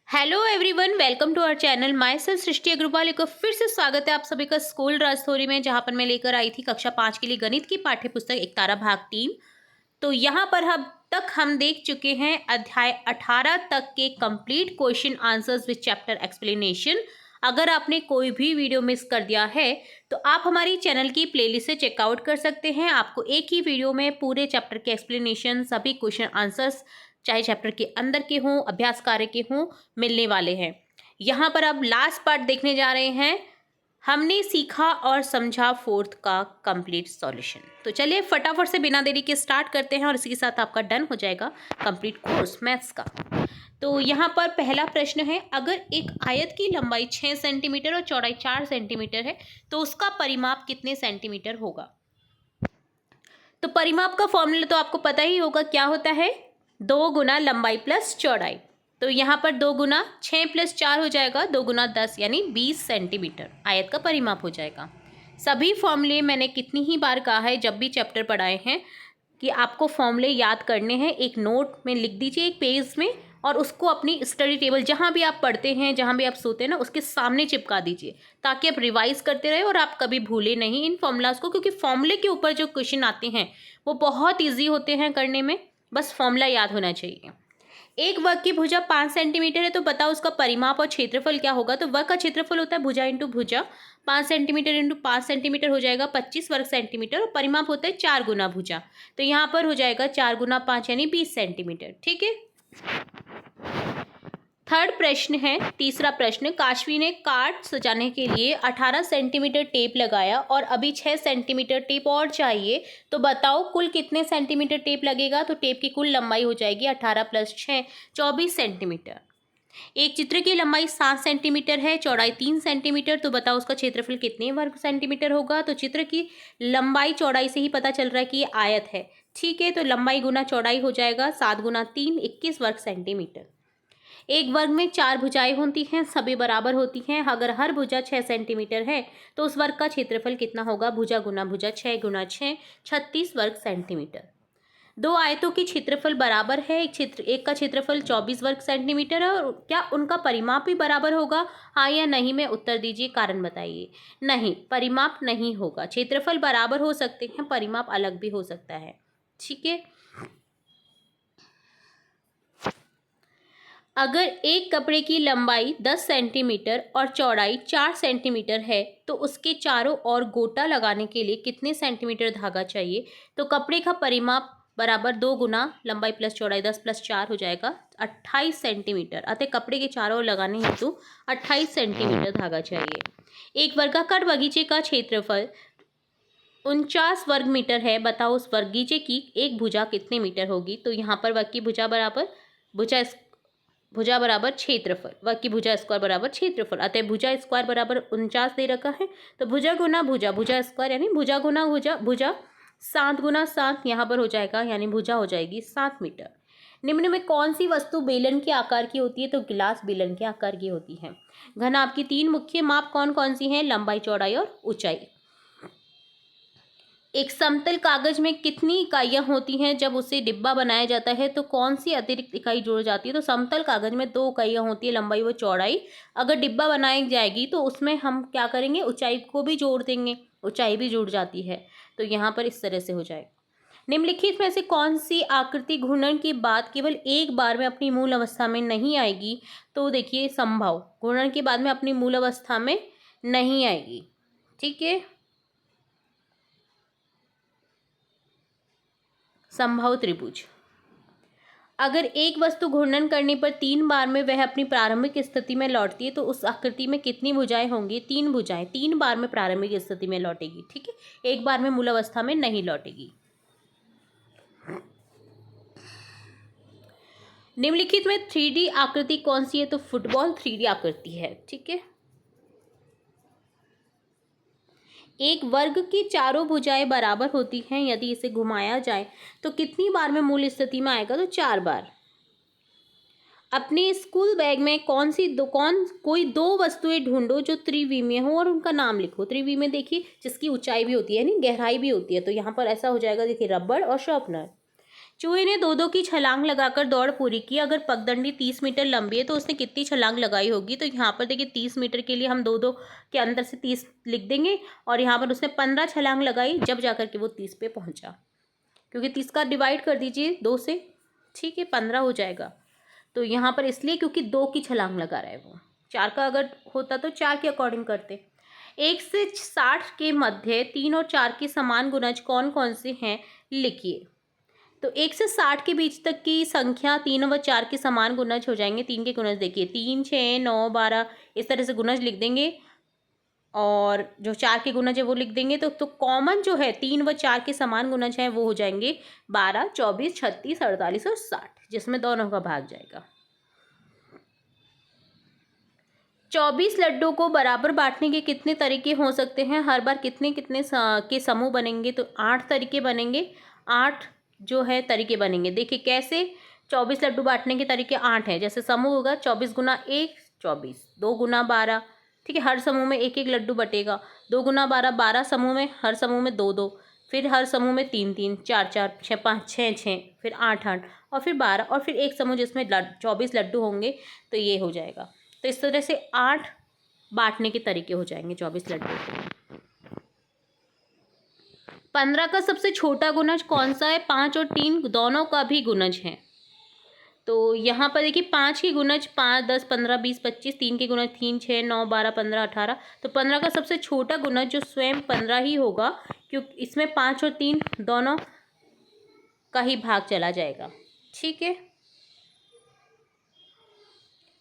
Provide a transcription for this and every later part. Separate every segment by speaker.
Speaker 1: Hello everyone, welcome to our channel. Myself Srishti Agarwal. एक बार फिर से स्वागत है आप सभी का स्कूल राज थ्योरी में, जहां पर मैं लेकर आई थी कक्षा 5 के लिए गणित की पाठ्य पुस्तक एक तारा भाग 3। तो यहां पर अब तक हम देख चुके हैं अध्याय 18 तक के complete question answers with chapter explanation. अगर आपने कोई भी वीडियो मिस कर दिया है तो आप हमारी चैनल की प्लेलिस्ट से चेकआउट कर सकते हैं। आपको एक ही वीडियो में पूरे चैप्टर के एक्सप्लेनेशन, सभी क्वेश्चन आंसर्स, चाहे चैप्टर के अंदर के हों, अभ्यास कार्य के हों, मिलने वाले हैं। यहाँ पर अब लास्ट पार्ट देखने जा रहे हैं। हमने सीखा और समझा फोर्थ का कंप्लीट सॉल्यूशन। तो चलिए फटाफट से बिना देरी के स्टार्ट करते हैं और इसी के साथ आपका डन हो जाएगा कंप्लीट कोर्स मैथ्स का। तो यहाँ पर पहला प्रश्न है, अगर एक आयत की लंबाई 6 सेंटीमीटर और चौड़ाई 4 सेंटीमीटर है तो उसका परिमाप कितने सेंटीमीटर होगा। तो परिमाप का फॉर्मूला तो आपको पता ही होगा, क्या होता है, 2 गुना लंबाई प्लस चौड़ाई। तो यहाँ पर 2 गुना 6 प्लस 4 हो जाएगा 2 गुना 10 यानी 20 सेंटीमीटर आयत का परिमाप हो जाएगा। सभी फॉर्मूले मैंने कितनी ही बार कहा है जब भी चैप्टर पढ़ाए हैं कि आपको फॉर्मूले याद करने हैं। एक नोट में लिख दीजिए एक पेज में, और उसको अपनी स्टडी टेबल जहाँ भी आप पढ़ते हैं, जहाँ भी आप सोते हैं ना, उसके सामने चिपका दीजिए ताकि आप रिवाइज करते रहे और आप कभी भूले नहीं इन फॉर्मूलाज को। क्योंकि फॉर्मूले के ऊपर जो क्वेश्चन आते हैं वो बहुत ईजी होते हैं करने में, बस फॉर्मूला याद होना चाहिए। एक वर्ग की भुजा 5 सेंटीमीटर है तो बताओ उसका परिमाप और क्षेत्रफल क्या होगा। तो वर्ग का क्षेत्रफल होता है भुजा इंटू भुजा, 5 सेंटीमीटर इंटू 5 सेंटीमीटर हो जाएगा 25 वर्ग सेंटीमीटर, और परिमाप होता है 4 गुना भुजा। तो यहाँ पर हो जाएगा 4 गुना 5 यानी 20 सेंटीमीटर। ठीक है। थर्ड प्रश्न है, तीसरा प्रश्न, काशवी ने कार्ड सजाने के लिए 18 सेंटीमीटर टेप लगाया और अभी 6 सेंटीमीटर टेप और चाहिए, तो बताओ कुल कितने सेंटीमीटर टेप लगेगा। तो टेप की कुल लंबाई हो जाएगी 18 प्लस 6 24 सेंटीमीटर। एक चित्र की लंबाई 7 सेंटीमीटर है, चौड़ाई 3 सेंटीमीटर, तो बताओ उसका क्षेत्रफल कितने वर्ग सेंटीमीटर होगा। तो चित्र की लंबाई चौड़ाई से ही पता चल रहा है कि ये आयत है। ठीक है, तो लंबाई गुना चौड़ाई हो जाएगा 7 गुना 3 21 वर्ग सेंटीमीटर। एक वर्ग में 4 भुजाएं होती हैं, सभी बराबर होती हैं। अगर हर भुजा 6 सेंटीमीटर है तो उस वर्ग का क्षेत्रफल कितना होगा। भुजा गुना भुजा 6 गुना 6 36 वर्ग सेंटीमीटर। दो आयतों की क्षेत्रफल बराबर है, एक का क्षेत्रफल 24 वर्ग सेंटीमीटर है, और क्या उनका परिमाप भी बराबर होगा, हाँ या नहीं में उत्तर दीजिए, कारण बताइए। नहीं, परिमाप नहीं होगा। क्षेत्रफल बराबर हो सकते हैं, परिमाप अलग भी हो सकता है। ठीक है। अगर एक कपड़े की लंबाई 10 सेंटीमीटर और चौड़ाई 4 सेंटीमीटर है तो उसके चारों ओर गोटा लगाने के लिए कितने सेंटीमीटर धागा चाहिए। तो कपड़े का परिमाप बराबर 2 गुना लंबाई प्लस चौड़ाई 10 प्लस 4 हो जाएगा 28 सेंटीमीटर। अतः कपड़े के चारों ओर लगाने हेतु 28 सेंटीमीटर धागा चाहिए। एक वर्गाकार बगीचे का क्षेत्रफल 49 वर्ग मीटर है, बताओ उस बगीचे की एक भुजा कितने मीटर होगी। तो यहाँ पर वर्ग की भुजा बराबर भुजा बराबर क्षेत्रफल, वर्ग की भुजा स्क्वायर बराबर क्षेत्रफल, अतः भुजा स्क्वायर बराबर 49 दे रखा है। तो भुजा गुना भुजा भुजा स्क्वायर यानी भुजा गुना भुजा भुजा 7 गुना 7 यहाँ पर हो जाएगा, यानी भुजा हो जाएगी 7 मीटर। निम्न में कौन सी वस्तु बेलन के आकार की होती है। तो गिलास बेलन के आकार की होती है। घनाभ की 3 मुख्य माप कौन कौन सी हैं। लंबाई, चौड़ाई और ऊंचाई। एक समतल कागज में कितनी इकाइयाँ होती हैं जब उसे डिब्बा बनाया जाता है। तो कौन सी अतिरिक्त इकाई जोड़ जाती है। तो समतल कागज में 2 इकाइयाँ होती है, लंबाई व चौड़ाई। अगर डिब्बा बनाई जाएगी तो उसमें हम क्या करेंगे, ऊंचाई को भी जोड़ देंगे, ऊंचाई भी जुड़ जाती है। तो यहाँ पर इस तरह से हो जाएगा। निम्नलिखित में से कौन सी आकृति घूर्णन के बाद केवल एक बार में अपनी मूल अवस्था में नहीं आएगी। तो देखिए, संभव घूर्णन के बाद में अपनी मूल अवस्था में नहीं आएगी। ठीक है, समबाहु त्रिभुज। अगर एक वस्तु घूर्णन करने पर 3 बार में वह अपनी प्रारंभिक स्थिति में लौटती है तो उस आकृति में कितनी भुजाएं होंगी। 3 भुजाएं 3 बार में प्रारंभिक स्थिति में लौटेगी। ठीक है, एक बार में मूल अवस्था में नहीं लौटेगी। निम्नलिखित में 3D आकृति कौन सी है। तो फुटबॉल 3D आकृति है। ठीक है। एक वर्ग की चारों भुजाएं बराबर होती हैं, यदि इसे घुमाया जाए तो कितनी बार में मूल स्थिति में आएगा। तो 4 बार। अपने स्कूल बैग में कोई 2 वस्तुएं ढूंढो जो त्रिविमीय हो और उनका नाम लिखो। त्रिविमीय देखिए, जिसकी ऊंचाई भी होती है यानी गहराई भी होती है। तो यहाँ पर ऐसा हो जाएगा, देखिए, रबड़ और शार्पनर। चूहे ने दो दो की छलांग लगाकर दौड़ पूरी की। अगर पगडंडी 30 मीटर लंबी है तो उसने कितनी छलांग लगाई होगी? तो यहाँ पर देखिए 30 मीटर के लिए हम दो दो के अंदर से 30 लिख देंगे और यहाँ पर उसने 15 छलांग लगाई जब जाकर के वो 30 पे पहुँचा, क्योंकि 30 का डिवाइड कर दीजिए 2 से, ठीक है, 15 हो जाएगा। तो यहाँ पर इसलिए क्योंकि 2 की छलांग लगा रहा है वो। 4 का अगर होता तो 4 के अकॉर्डिंग करते। 1 से 60 के मध्य 3 और 4 के समान गुणज कौन कौन से हैं, लिखिए। तो 1 से 60 के बीच तक की संख्या 3 व 4 के समान गुणज हो जाएंगे। 3 के गुणज देखिए 3, 6, 9, 12 इस तरह से गुणज लिख देंगे और जो 4 के गुणज है वो लिख देंगे। तो कॉमन जो है 3 व 4 के समान गुणज हैं वो हो जाएंगे 12, 24, 36, 48 और 60, जिसमें दोनों का भाग जाएगा। 24 लड्डू को बराबर बांटने के कितने तरीके हो सकते हैं? हर बार कितने कितने के समूह बनेंगे? तो 8 तरीके बनेंगे। 8 जो है तरीके बनेंगे। देखिए कैसे, 24 लड्डू बांटने के तरीके 8 हैं। जैसे समूह होगा 24 गुना 1 24, 2 गुना 12, ठीक है, हर समूह में एक एक लड्डू बटेगा। 2 गुना 12 12 समूह में, हर समूह में 2 2, फिर हर समूह में 3 3, 4 4, 6 5, 6 6, फिर 8 8 और फिर 12 और फिर एक समूह जिसमें 24 लड्डू होंगे, तो ये हो जाएगा। तो इस तरह से 8 बांटने के तरीके हो जाएंगे 24 लड्डू। 15 का सबसे छोटा गुणज कौन सा है? 5 और 3 दोनों का भी गुणज है। तो यहाँ पर देखिए 5 के गुणज 5, 10, 15, 20, 25, 3 के गुणज 3, 6, 9, 12, 15, 18। तो 15 का सबसे छोटा गुणज जो स्वयं 15 ही होगा, क्योंकि इसमें 5 और 3 दोनों का ही भाग चला जाएगा, ठीक है।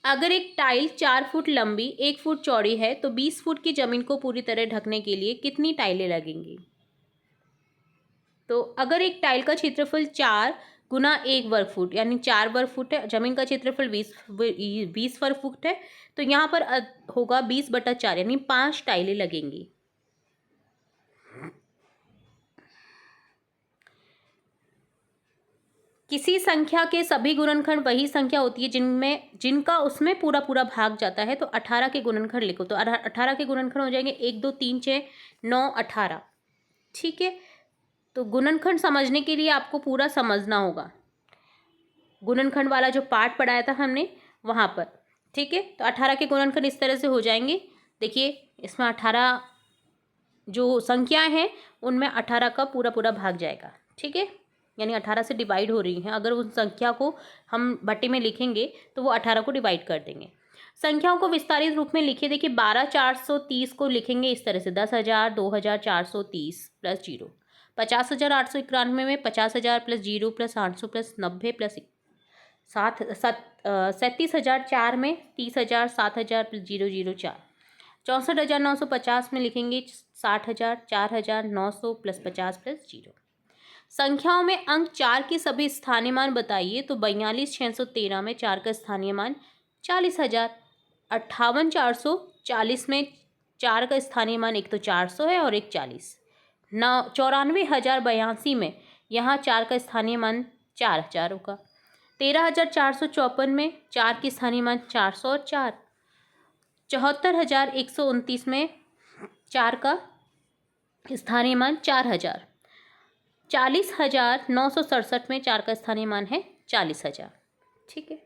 Speaker 1: अगर एक टाइल 4 फुट लंबी 1 फुट चौड़ी है तो 20 फुट की जमीन को पूरी तरह ढकने के लिए कितनी टाइलें लगेंगी? तो अगर एक टाइल का क्षेत्रफल 4 गुना 1 वर्ग फुट यानी 4 वर्ग फुट है, जमीन का क्षेत्रफल 20 वर्ग फुट है, तो यहाँ पर होगा 20/4 यानी 5 टाइलें लगेंगी। किसी संख्या के सभी गुणनखंड वही संख्या होती है जिनका उसमें पूरा पूरा भाग जाता है। तो 18 के गुणनखंड लिखो। तो 18 के गुणनखंड हो जाएंगे 1 2 3 6 9 18, ठीक है। तो गुणनखंड समझने के लिए आपको पूरा समझना होगा। गुणनखंड वाला जो पार्ट पढ़ाया था हमने वहाँ पर, ठीक है। तो 18 के गुणनखंड इस तरह से हो जाएंगे। देखिए इसमें 18 जो संख्याएं हैं उनमें 18 का पूरा पूरा भाग जाएगा, ठीक है, यानी 18 से डिवाइड हो रही हैं। अगर उस संख्या को हम बट्टे में लिखेंगे तो वो 18 को डिवाइड कर देंगे। संख्याओं को विस्तारित रूप में लिखिए। देखिए 12,430 को लिखेंगे इस तरह से 10,000, 2,430 प्लस 0, 50,891 में 50,000 प्लस 0 प्लस 800 प्लस 90 प्लस 37,004 में 30,000, 7,000 प्लस 0 0 4, 64,950 में लिखेंगे 60,000, 4,900 प्लस 50 प्लस 0। संख्याओं में अंक 4 के सभी स्थानीय मान बताइए। तो 42,613 में 4 का स्थानीय मान 40,000, 58,440 में 4 का स्थानीय मान एक तो 400 है और एक 40, 94,082 में यहाँ 4 का स्थानीय मान 4,000 होगा। 13,454 में 4 के स्थानीय मान 400 और 4, 74,129 में 4 का स्थानीय मान 4,000, 40,967 में 4 का स्थानीय मान है 40,000, ठीक है।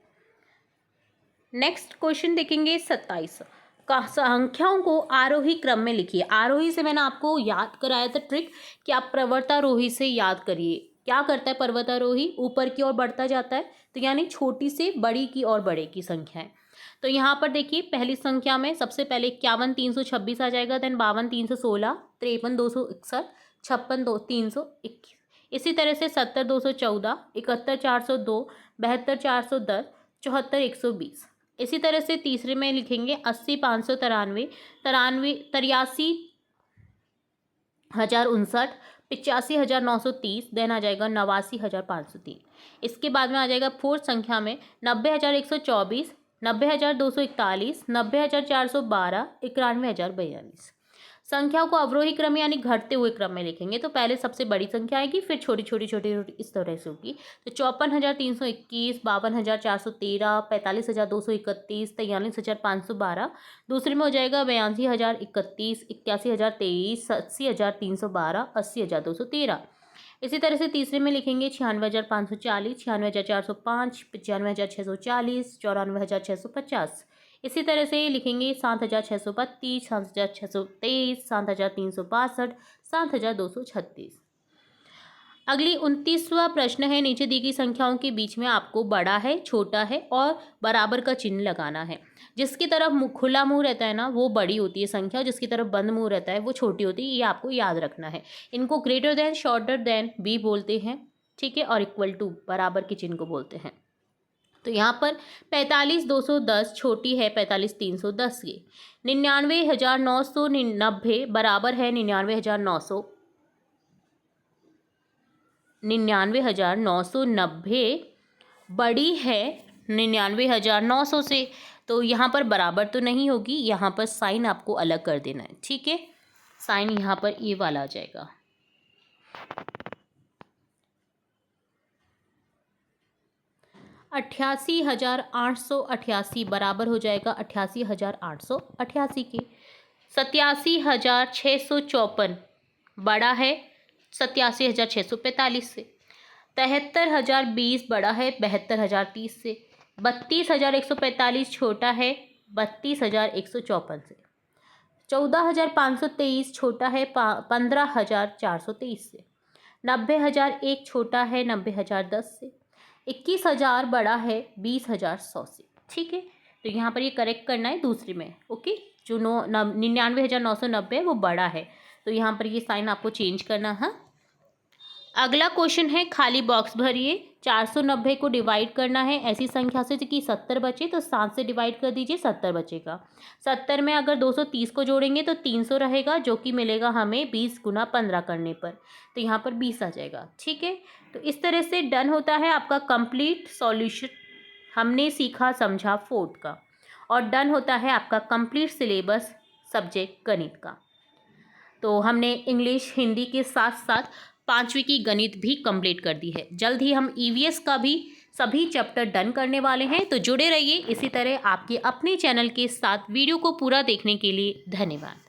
Speaker 1: नेक्स्ट क्वेश्चन देखेंगे 27 का। संख्याओं को आरोही क्रम में लिखिए। आरोही से मैंने आपको याद कराया था ट्रिक कि आप प्रवर्तारोही से याद करिए। क्या करता है पर्वतारोही? ऊपर की ओर बढ़ता जाता है, तो यानी छोटी से बड़ी की ओर बड़े की संख्या है। तो यहाँ पर देखिए पहली संख्या में सबसे पहले 51,326 आ जाएगा, देन 52,316, 53,261, 56,321। इसी तरह से 70,214, 71,402, 72,410, 74,120। इसी तरह से तीसरे में लिखेंगे 80,593, 83,059, 85,930, देन आ जाएगा 89,503। इसके बाद में आ जाएगा फोर्थ संख्या में 90,124, 90,241, 90,412, 91,042। संख्याओं को अवरोही क्रम यानी घटते हुए क्रम में लिखेंगे। तो पहले सबसे बड़ी संख्या आएगी, फिर छोटी छोटी छोटी छोटी इस तरह से होगी। तो 54,321, 52,413, 45,231, 43,512। दूसरे में हो जाएगा 82,031, 81,023, 80,312, 80,213। इसी तरह से तीसरे में लिखेंगे 96,540, 96,405, 95,640, 94,650। इसी तरह से लिखेंगे 7,632, 7,623, 7,362, 7,236। अगली 29वां प्रश्न है, नीचे दी गई संख्याओं के बीच में आपको बड़ा है, छोटा है और बराबर का चिन्ह लगाना है। जिसकी तरफ खुला मुंह रहता है ना वो बड़ी होती है संख्या, जिसकी तरफ बंद मुंह रहता है वो छोटी होती है। ये आपको याद रखना है। इनको ग्रेटर देन, शॉर्टर देन भी बोलते हैं, ठीक है, और इक्वल टू बराबर के चिन्ह को बोलते हैं। तो यहाँ पर 45,210 छोटी है 45,310 की। 99,990 बराबर है 99,990 बड़ी है 99,900 से। तो यहाँ पर बराबर तो नहीं होगी, यहाँ पर साइन आपको अलग कर देना है, ठीक है। साइन यहाँ पर ये वाला आ जाएगा। अट्ठासी 888 बराबर हो जाएगा 88,888 के। 87,654 बड़ा है 87,645 से। 73,020 बड़ा है 72,030 से। 32,145 छोटा है 32,154 से। 14,523 छोटा है 15,423 से। 90,001 छोटा है 90,010 से। 21,000 बड़ा है 20,100 से, ठीक है। तो यहाँ पर ये करेक्ट करना है दूसरे में, ओके। जो 99,990 वो बड़ा है, तो यहाँ पर ये साइन आपको चेंज करना है। अगला क्वेश्चन है, खाली बॉक्स भरिए। 490 को डिवाइड करना है ऐसी संख्या से कि 70 बचे, तो 7 से डिवाइड कर दीजिए, 70 बचेगा। 70 में अगर 230 को जोड़ेंगे तो 300 रहेगा, जो कि मिलेगा हमें 20 गुना 15 करने पर, तो यहाँ पर 20 आ जाएगा, ठीक है। तो इस तरह से डन होता है आपका कंप्लीट सॉल्यूशन। हमने सीखा समझा 4th का, और डन होता है आपका कंप्लीट सिलेबस सब्जेक्ट गणित का। तो हमने इंग्लिश, हिंदी के साथ साथ 5वीं की गणित भी कंप्लीट कर दी है। जल्द ही हम EVS का भी सभी चैप्टर डन करने वाले हैं, तो जुड़े रहिए इसी तरह आपके अपने चैनल के साथ। वीडियो को पूरा देखने के लिए धन्यवाद।